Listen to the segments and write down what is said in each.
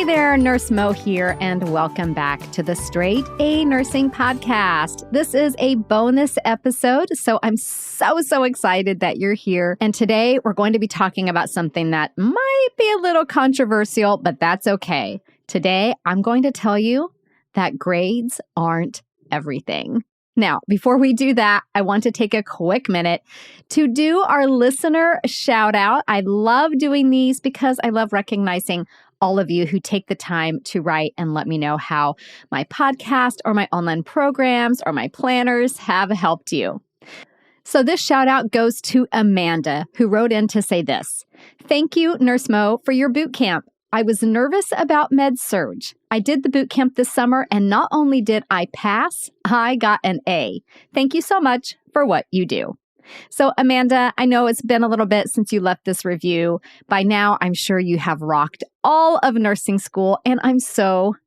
Hey there, Nurse Mo here, and welcome back to the Straight A Nursing Podcast. This is a bonus episode, so I'm so excited that you're here. And today we're going to be talking about something that might be a little controversial, but that's okay. Today, I'm going to tell you that grades aren't everything. Now, before we do that, I want to take a quick minute to do our listener shout out. I love doing these because I love recognizing all of you who take the time to write and let me know how my podcast or my online programs or my planners have helped you. So this shout out goes to Amanda, who wrote in to say this. Thank you, Nurse Mo, for your boot camp. I was nervous about med-surg. I did the boot camp this summer, and not only did I pass, I got an A. Thank you so much for what you do. So Amanda, I know it's been a little bit since you left this review. By now, I'm sure you have rocked all of nursing school, and I'm so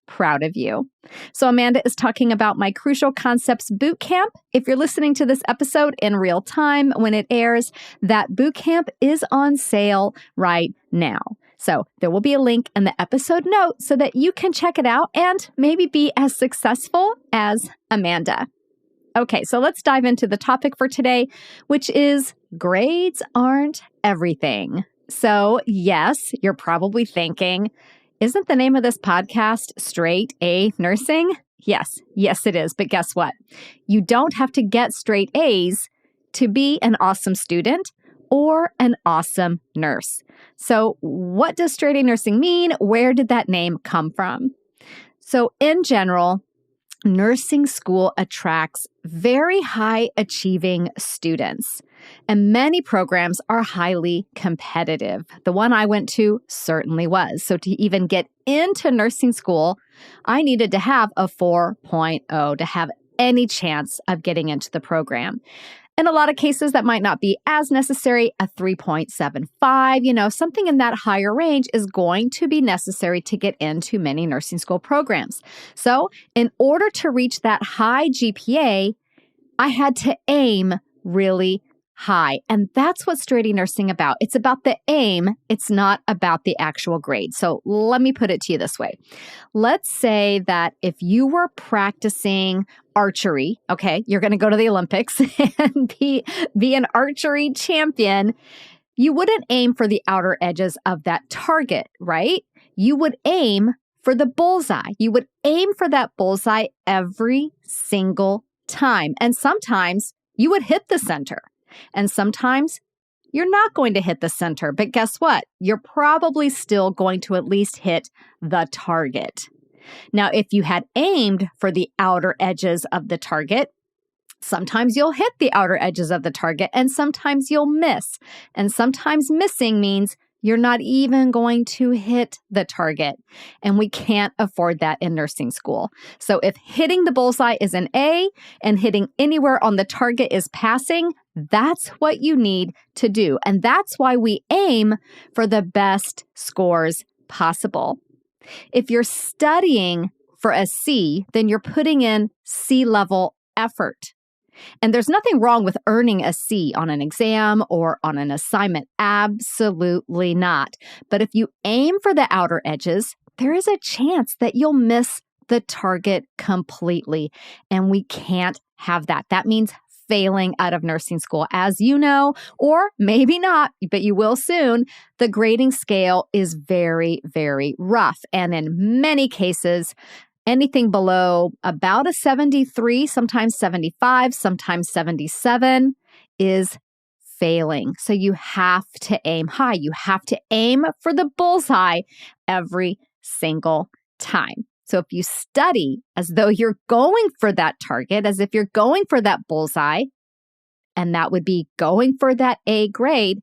proud of you. So Amanda is talking about my Crucial Concepts Bootcamp. If you're listening to this episode in real time when it airs, that bootcamp is on sale right now. So there will be a link in the episode note so that you can check it out and maybe be as successful as Amanda. Okay, so let's dive into the topic for today, which is grades aren't everything. So yes, you're probably thinking, isn't the name of this podcast Straight A Nursing? Yes, it is. But guess what? You don't have to get straight A's to be an awesome student or an awesome nurse. So what does straight A nursing mean? Where did that name come from? So in general, nursing school attracts very high achieving students, and many programs are highly competitive. The one I went to certainly was. So to even get into nursing school, I needed to have a 4.0 to have any chance of getting into the program. In a lot of cases, that might not be as necessary. A 3.75, something in that higher range is going to be necessary to get into many nursing school programs. So in order to reach that high GPA, I had to aim really high. And that's what straight A nursing about. It's about the aim. It's not about the actual grade. So let me put it to you this way. Let's say that if you were practicing archery, okay, you're going to go to the Olympics and be an archery champion, you wouldn't aim for the outer edges of that target, right? You would aim for the bullseye. You would aim for that bullseye every single time. And sometimes you would hit the center. And sometimes you're not going to hit the center, but guess what? You're probably still going to at least hit the target. Now, if you had aimed for the outer edges of the target, sometimes you'll hit the outer edges of the target and sometimes you'll miss. And sometimes missing means you're not even going to hit the target. And we can't afford that in nursing school. So if hitting the bullseye is an A and hitting anywhere on the target is passing, that's what you need to do. And that's why we aim for the best scores possible. If you're studying for a C, then you're putting in C-level effort. And there's nothing wrong with earning a C on an exam or on an assignment. Absolutely not. But if you aim for the outer edges, there is a chance that you'll miss the target completely. And we can't have that. That means failing out of nursing school. As you know, or maybe not, but you will soon, the grading scale is very rough. And in many cases, anything below about a 73, sometimes 75, sometimes 77 is failing. So you have to aim high. You have to aim for the bullseye every single time. So if you study as though you're going for that target, as if you're going for that bullseye, and that would be going for that A grade,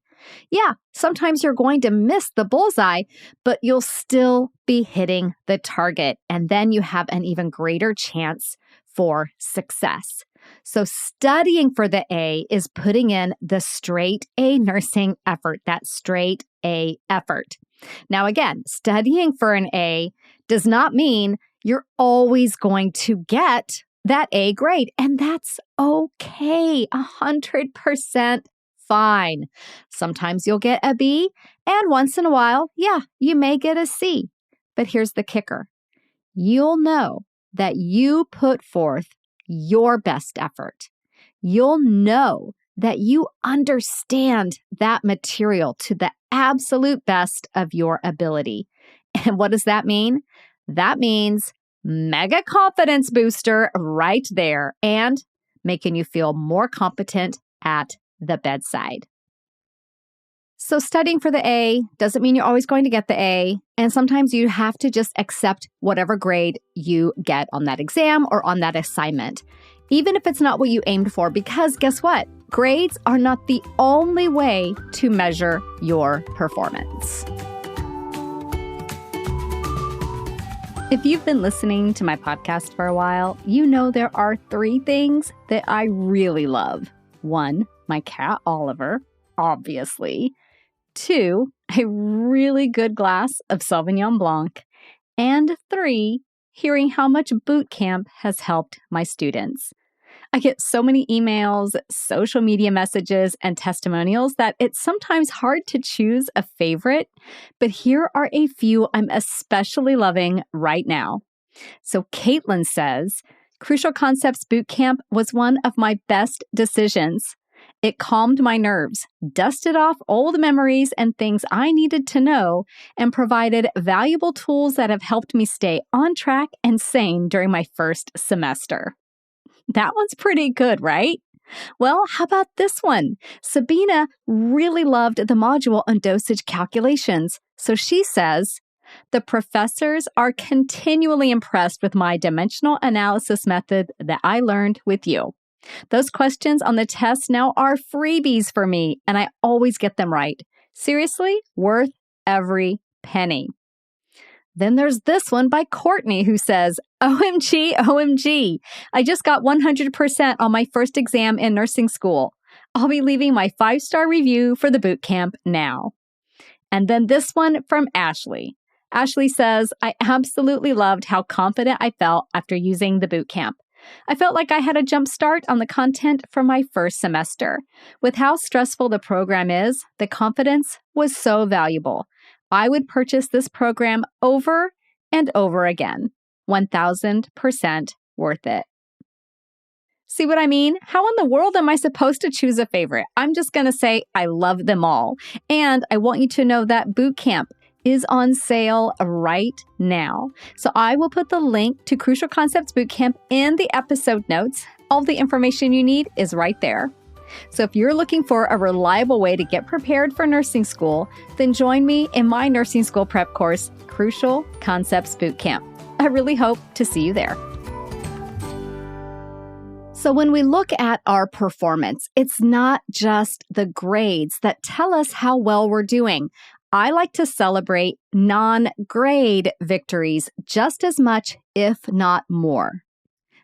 yeah, sometimes you're going to miss the bullseye, but you'll still be hitting the target. And then you have an even greater chance for success. So studying for the A is putting in the straight A nursing effort, that straight A effort. Now, again, studying for an A does not mean you're always going to get that A grade. And that's okay, 100% fine. Sometimes you'll get a B, and once in a while, yeah, you may get a C. But here's the kicker. You'll know that you put forth your best effort. You'll know that you understand that material to the absolute best of your ability. And what does that mean? That means mega confidence booster right there and making you feel more competent at the bedside. So studying for the A doesn't mean you're always going to get the A. And sometimes you have to just accept whatever grade you get on that exam or on that assignment, even if it's not what you aimed for, because guess what? Grades are not the only way to measure your performance. If you've been listening to my podcast for a while, you know there are 3 things that I really love. 1, my cat Oliver, obviously. 2, a really good glass of Sauvignon Blanc. And 3, hearing how much Bootcamp has helped my students. I get so many emails, social media messages, and testimonials that it's sometimes hard to choose a favorite, but here are a few I'm especially loving right now. So Caitlin says, Crucial Concepts Bootcamp was one of my best decisions. It calmed my nerves, dusted off old memories and things I needed to know, and provided valuable tools that have helped me stay on track and sane during my first semester. That one's pretty good, right? Well, how about this one? Sabina really loved the module on dosage calculations. So she says, the professors are continually impressed with my dimensional analysis method that I learned with you. Those questions on the test now are freebies for me, and I always get them right. Seriously, worth every penny. Then there's this one by Courtney who says, OMG, OMG, I just got 100% on my first exam in nursing school. I'll be leaving my 5-star review for the bootcamp now. And then this one from Ashley. Ashley says, I absolutely loved how confident I felt after using the bootcamp. I felt like I had a jump start on the content from my first semester. With how stressful the program is, the confidence was so valuable. I would purchase this program over and over again. 1,000% worth it. See what I mean? How in the world am I supposed to choose a favorite? I'm just going to say I love them all. And I want you to know that Bootcamp is on sale right now. So I will put the link to Crucial Concepts Bootcamp in the episode notes. All the information you need is right there. So if you're looking for a reliable way to get prepared for nursing school, then join me in my nursing school prep course, Crucial Concepts Bootcamp. I really hope to see you there. So when we look at our performance, it's not just the grades that tell us how well we're doing. I like to celebrate non-grade victories just as much, if not more.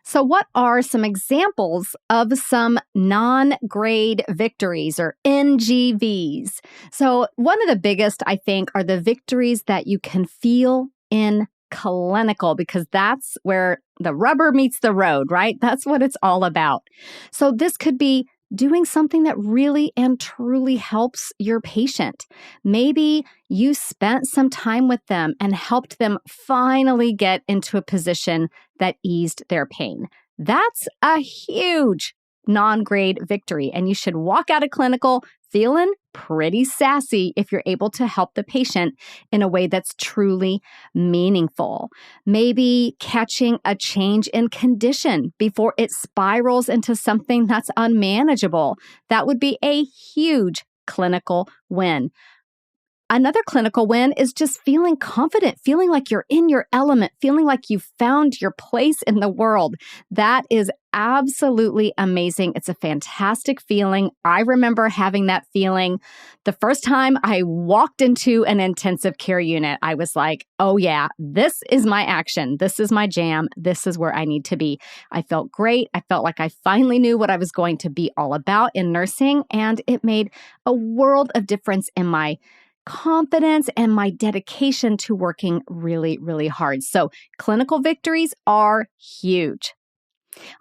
So what are some examples of some non-grade victories or NGVs? So one of the biggest, I think, are the victories that you can feel in clinical, because that's where the rubber meets the road, right? That's what it's all about. So this could be doing something that really and truly helps your patient. Maybe you spent some time with them and helped them finally get into a position that eased their pain. That's a huge non-grade victory, and you should walk out of clinical feeling pretty sassy if you're able to help the patient in a way that's truly meaningful. Maybe catching a change in condition before it spirals into something that's unmanageable. That would be a huge clinical win. Another clinical win is just feeling confident, feeling like you're in your element, feeling like you found your place in the world. That is absolutely amazing. It's a fantastic feeling. I remember having that feeling the first time I walked into an intensive care unit. I was like, oh yeah, this is my action. This is my jam. This is where I need to be. I felt great. I felt like I finally knew what I was going to be all about in nursing, and it made a world of difference in my confidence and my dedication to working really, really hard. So clinical victories are huge.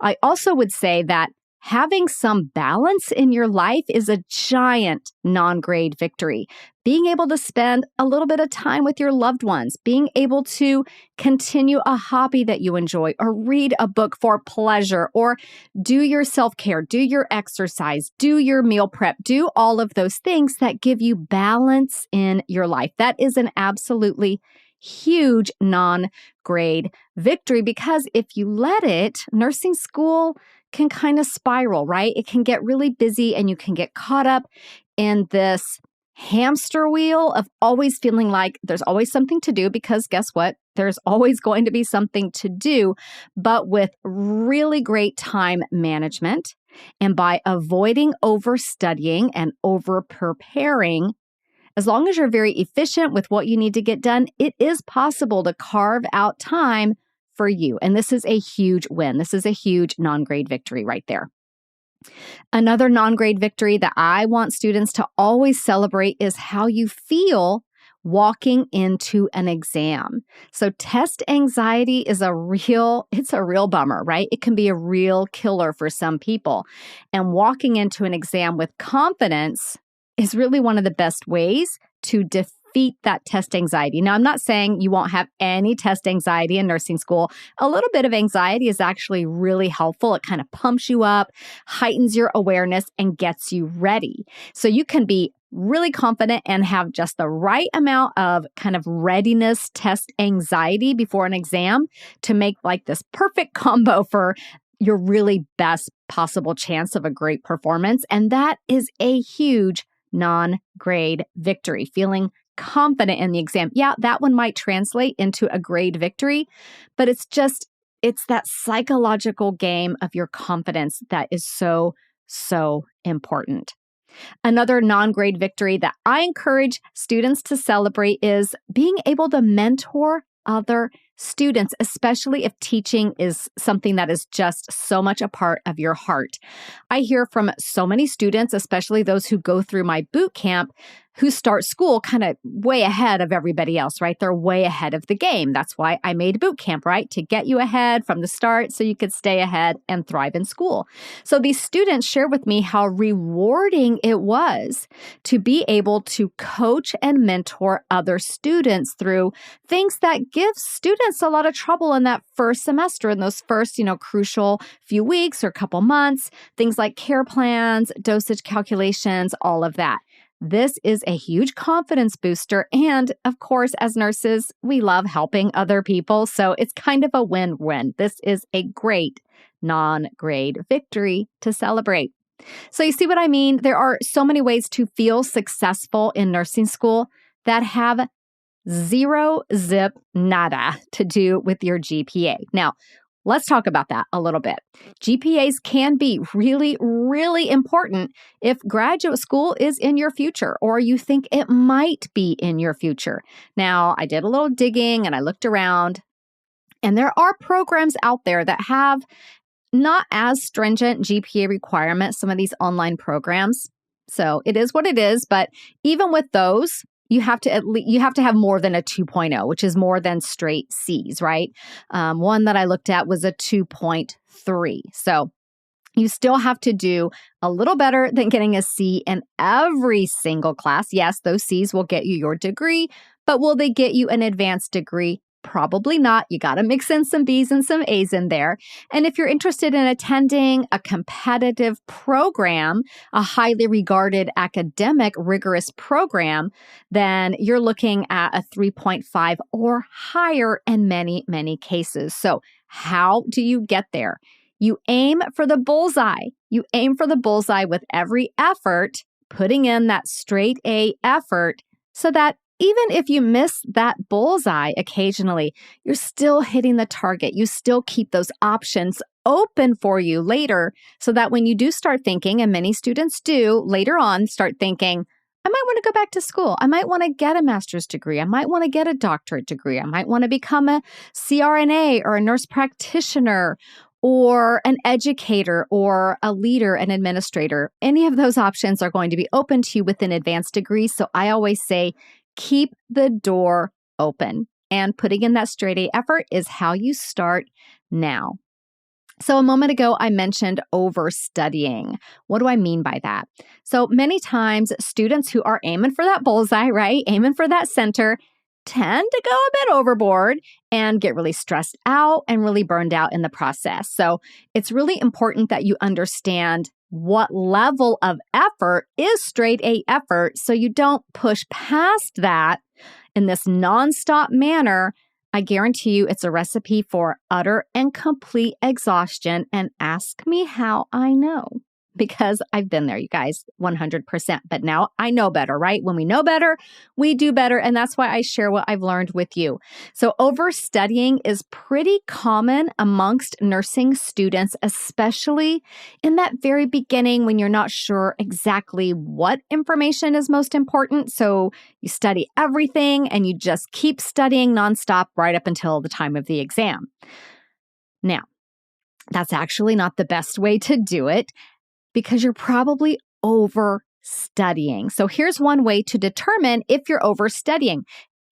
I also would say that Having some balance in your life is a giant non-grade victory. Being able to spend a little bit of time with your loved ones, being able to continue a hobby that you enjoy, or read a book for pleasure, or do your self-care, do your exercise, do your meal prep, do all of those things that give you balance in your life. That is an absolutely huge non-grade victory, because if you let it, nursing school can kind of spiral, right? It can get really busy and you can get caught up in this hamster wheel of always feeling like there's always something to do, because guess what? There's always going to be something to do. But with really great time management and by avoiding overstudying and over preparing, as long as you're very efficient with what you need to get done, it is possible to carve out time for you. And this is a huge win. This is a huge non-grade victory right there. Another non-grade victory that I want students to always celebrate is how you feel walking into an exam. So test anxiety is it's a real bummer, right? It can be a real killer for some people. And walking into an exam with confidence is really one of the best ways to defeat that test anxiety. Now, I'm not saying you won't have any test anxiety in nursing school. A little bit of anxiety is actually really helpful. It kind of pumps you up, heightens your awareness, and gets you ready. So you can be really confident and have just the right amount of kind of readiness test anxiety before an exam to make like this perfect combo for your really best possible chance of a great performance. And that is a huge non-grade victory, feeling confident in the exam. Yeah, that one might translate into a grade victory, but it's that psychological game of your confidence that is so, so important. Another non-grade victory that I encourage students to celebrate is being able to mentor other students, especially if teaching is something that is just so much a part of your heart. I hear from so many students, especially those who go through my boot camp, who start school kind of way ahead of everybody else, right? They're way ahead of the game. That's why I made boot camp, right? To get you ahead from the start so you could stay ahead and thrive in school. So these students share with me how rewarding it was to be able to coach and mentor other students through things that give students a lot of trouble in that first semester, in those first, crucial few weeks or couple months, things like care plans, dosage calculations, all of that. This is a huge confidence booster. And of course, as nurses, we love helping other people. So it's kind of a win-win. This is a great non-grade victory to celebrate. So you see what I mean? There are so many ways to feel successful in nursing school that have zero zip nada to do with your GPA. Now, let's talk about that a little bit. GPAs can be really, really important if graduate school is in your future or you think it might be in your future. Now, I did a little digging and I looked around, and there are programs out there that have not as stringent GPA requirements, some of these online programs. So it is what it is. But even with those, you have to have more than a 2.0, which is more than straight C's, right? One that I looked at was a 2.3. So you still have to do a little better than getting a C in every single class. Yes, those C's will get you your degree, but will they get you an advanced degree? Probably not. You got to mix in some B's and some A's in there. And if you're interested in attending a competitive program, a highly regarded academic rigorous program, then you're looking at a 3.5 or higher in many, many cases. So how do you get there? You aim for the bullseye. You aim for the bullseye with every effort, putting in that straight A effort so that even if you miss that bullseye occasionally, you're still hitting the target. You still keep those options open for you later so that when you do start thinking, and many students do later on start thinking, I might want to go back to school. I might want to get a master's degree. I might want to get a doctorate degree. I might want to become a CRNA or a nurse practitioner or an educator or a leader, an administrator. Any of those options are going to be open to you with an advanced degree. So I always say, keep the door open, and putting in that straight A effort is how you start now. So a moment ago, I mentioned overstudying. What do I mean by that? So many times students who are aiming for that bullseye, right? Aiming for that center tend to go a bit overboard and get really stressed out and really burned out in the process. So it's really important that you understand what level of effort is straight A effort so you don't push past that in this nonstop manner. I guarantee you it's a recipe for utter and complete exhaustion. And ask me how I know, because I've been there, you guys, 100%. But now I know better, right? When we know better, we do better. And that's why I share what I've learned with you. So overstudying is pretty common amongst nursing students, especially in that very beginning when you're not sure exactly what information is most important. So you study everything and you just keep studying nonstop right up until the time of the exam. Now, that's actually not the best way to do it, because you're probably overstudying. So here's one way to determine if you're overstudying.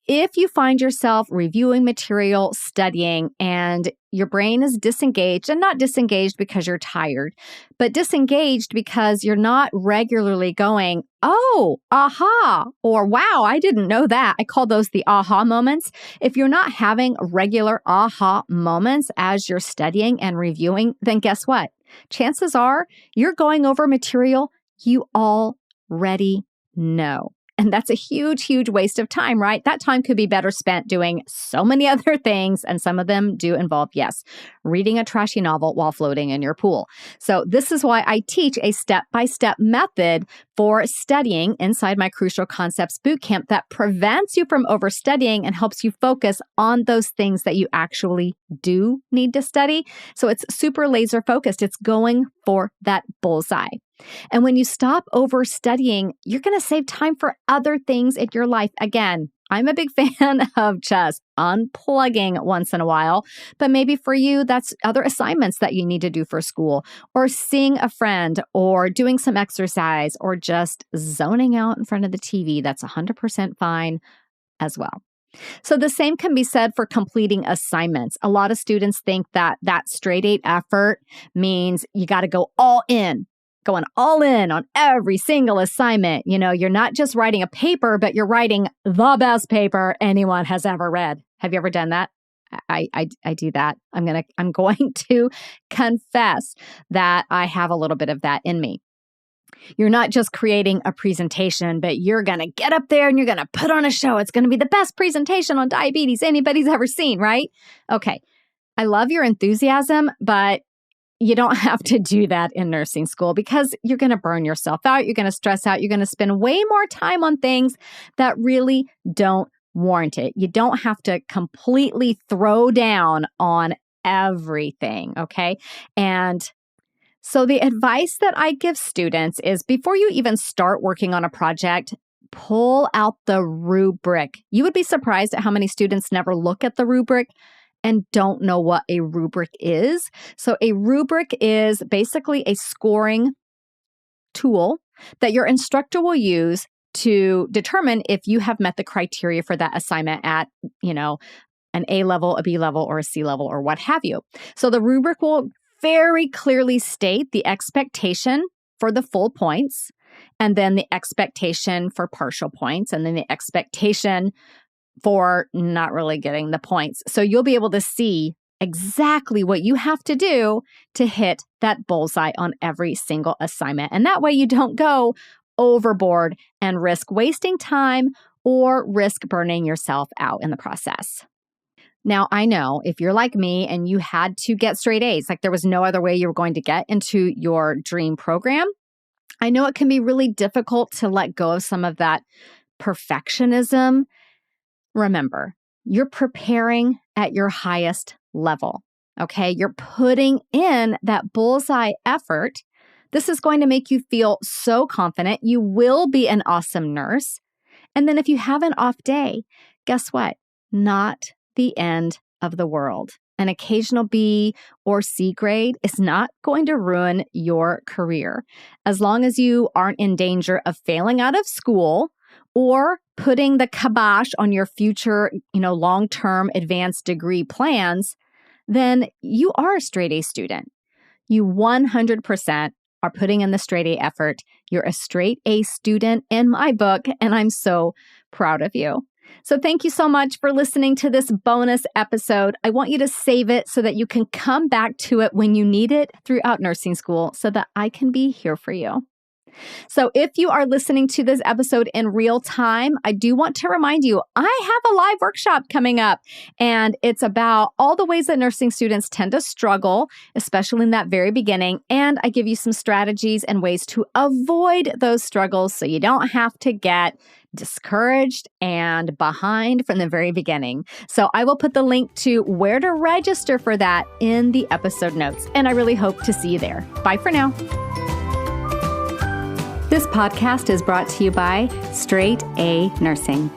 If you find yourself reviewing material, studying, and your brain is disengaged, and not disengaged because you're tired, but disengaged because you're not regularly going, oh, aha, or wow, I didn't know that. I call those the aha moments. If you're not having regular aha moments as you're studying and reviewing, then guess what? Chances are you're going over material you already know. And that's a huge, huge waste of time, right? That time could be better spent doing so many other things. And some of them do involve, yes, reading a trashy novel while floating in your pool. So this is why I teach a step-by-step method for studying inside my Crucial Concepts Bootcamp that prevents you from overstudying and helps you focus on those things that you actually do need to study. So it's super laser focused. It's going for that bullseye. And when you stop overstudying, you're going to save time for other things in your life. Again, I'm a big fan of just unplugging once in a while, but maybe for you, that's other assignments that you need to do for school, or seeing a friend, or doing some exercise, or just zoning out in front of the TV. That's 100% fine as well. So the same can be said for completing assignments. A lot of students think that straight A effort means you got to go all in. Going all in on every single assignment. You know, you're not just writing a paper, but you're writing the best paper anyone has ever read. Have you ever done that? I do that. I'm going to confess that I have a little bit of that in me. You're not just creating a presentation, but you're going to get up there and you're going to put on a show. It's going to be the best presentation on diabetes anybody's ever seen, right? Okay. I love your enthusiasm, but you don't have to do that in nursing school, because you're going to burn yourself out. You're going to stress out. You're going to spend way more time on things that really don't warrant it. You don't have to completely throw down on everything, okay? And so the advice that I give students is, before you even start working on a project, pull out the rubric. You would be surprised at how many students never look at the rubric and don't know what a rubric is. So a rubric is basically a scoring tool that your instructor will use to determine if you have met the criteria for that assignment at, an A level, a B level, or a C level, or what have you. So the rubric will very clearly state the expectation for the full points, and then the expectation for partial points, and then the expectation for not really getting the points. So you'll be able to see exactly what you have to do to hit that bullseye on every single assignment. And that way you don't go overboard and risk wasting time or risk burning yourself out in the process. Now, I know if you're like me and you had to get straight A's, like there was no other way you were going to get into your dream program, I know it can be really difficult to let go of some of that perfectionism. Remember, you're preparing at your highest level, okay? You're putting in that bullseye effort. This is going to make you feel so confident. You will be an awesome nurse. And then if you have an off day, guess what? Not the end of the world. An occasional B or C grade is not going to ruin your career. As long as you aren't in danger of failing out of school or putting the kibosh on your future, long-term advanced degree plans, then you are a straight A student. You 100% are putting in the straight A effort. You're a straight A student in my book, and I'm so proud of you. So thank you so much for listening to this bonus episode. I want you to save it so that you can come back to it when you need it throughout nursing school so that I can be here for you. So if you are listening to this episode in real time, I do want to remind you, I have a live workshop coming up, and it's about all the ways that nursing students tend to struggle, especially in that very beginning. And I give you some strategies and ways to avoid those struggles so you don't have to get discouraged and behind from the very beginning. So I will put the link to where to register for that in the episode notes, and I really hope to see you there. Bye for now. This podcast is brought to you by Straight A Nursing.